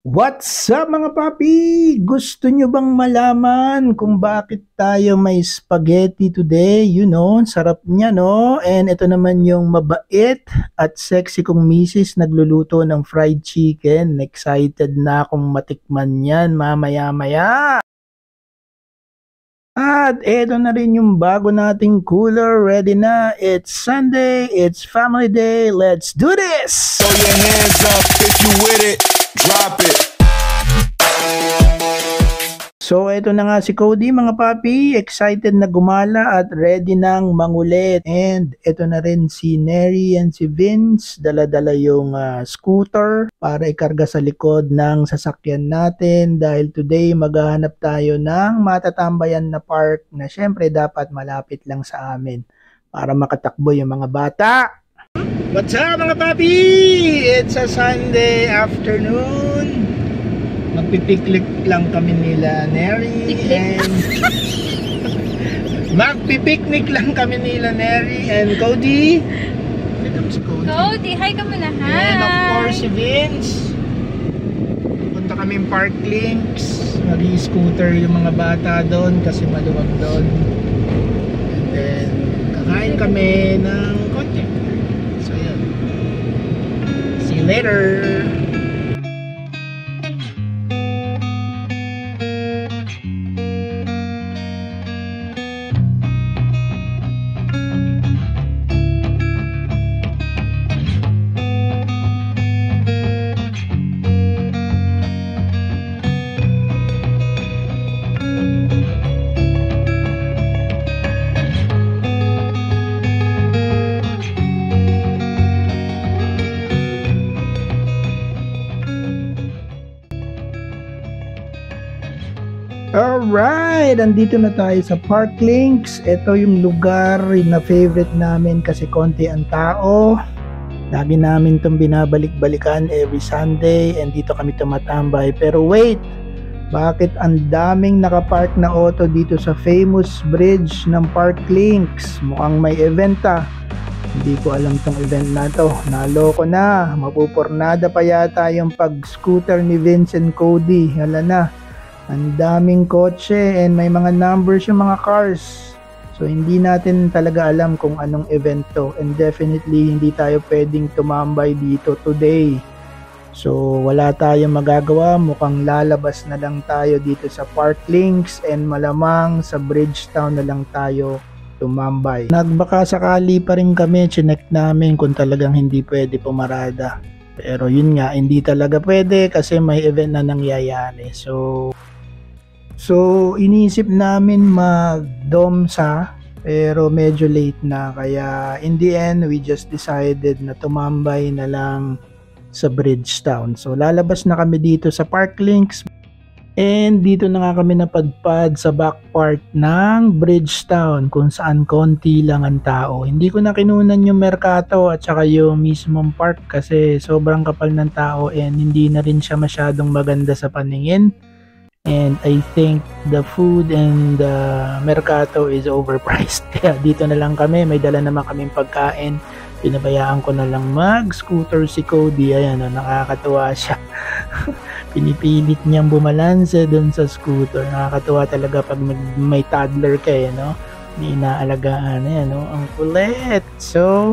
What's up mga papi? Gusto nyo bang malaman kung bakit tayo may spaghetti today? Sarap niya no? And ito naman yung mabait at sexy kong misis nagluluto ng fried chicken. Excited na akong matikman yan mamaya-maya. At eto na rin yung bago nating cooler. Ready na. It's Sunday. It's family day. Let's do this! Throw your hands up if you with it. Drop it. So, eto na nga si Cody mga papi, excited na gumala at ready nang mangulit. And eto na rin si Neri and si Vince, dala-dala yung scooter para ikarga sa likod ng sasakyan natin dahil today maghahanap tayo ng matatambayan na park na syempre dapat malapit lang sa amin para makatakbo yung mga bata. What's up mga papi? It's a Sunday afternoon. Magpipiklik lang kami nila Neri and magpipiknik lang kami nila Neri and Cody. Cody, hi ka muna, hi. And of course si Vince. Punta kami Park Links. Mag-i-scooter yung mga bata doon kasi maluwag doon. And then kakain kami ng konti. So yun. See you later. Alright, andito na tayo sa Park Links. Ito yung lugar na favorite namin kasi konti ang tao. Lagi namin itong binabalik-balikan every Sunday and dito kami tumatambay. Pero wait, bakit ang daming nakapark na auto dito sa famous bridge ng Park Links? Mukhang may event Hindi ko alam tong event na to. Naloko na. Mapupurnada pa yata yung pag-scooter ni Vince and Cody. Hala na. Ang daming kotse and may mga numbers yung mga cars. So hindi natin talaga alam kung anong event to and definitely hindi tayo pwedeng tumambay dito today. So wala tayong magagawa, mukhang lalabas na lang tayo dito sa Park Links and malamang sa Bridgetown na lang tayo tumambay. Nagbaka sakali pa rin kami, chinek namin kung talagang hindi pwede pumarada. Pero yun nga, hindi talaga pwede kasi may event na nangyayari. So iniisip namin mag-domsa pero medyo late na kaya in the end we just decided na tumambay na lang sa Bridgetown. So lalabas na kami dito sa Park Links and dito na nga kami napadpad sa back part ng Bridgetown kung saan konti lang ang tao. Hindi ko na kinunan yung Mercato at saka yung mismong park kasi sobrang kapal ng tao and hindi na rin siya masyadong maganda sa paningin. And I think the food and the Mercato is overpriced. Kaya dito na lang kami. May dala naman kaming pagkain. Pinabayaan ko na lang mag-scooter si Cody. Ayan, nakakatuwa siya. Pinipilit niyang bumalanse dun sa scooter. Nakakatuwa talaga pag may toddler ka may inaalagaan. Ayan, ang kulit. So,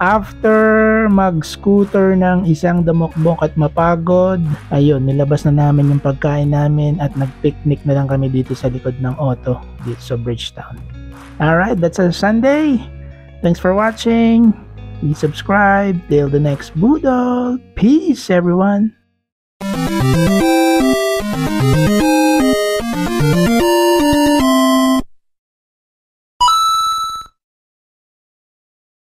after mag-scooter ng isang damokbok at mapagod, ayun, nilabas na namin yung pagkain namin at nag-picnic na lang kami dito sa likod ng auto dito sa Bridgetown. Alright, that's our Sunday. Thanks for watching. Please subscribe. Till the next Boodle. Peace, everyone.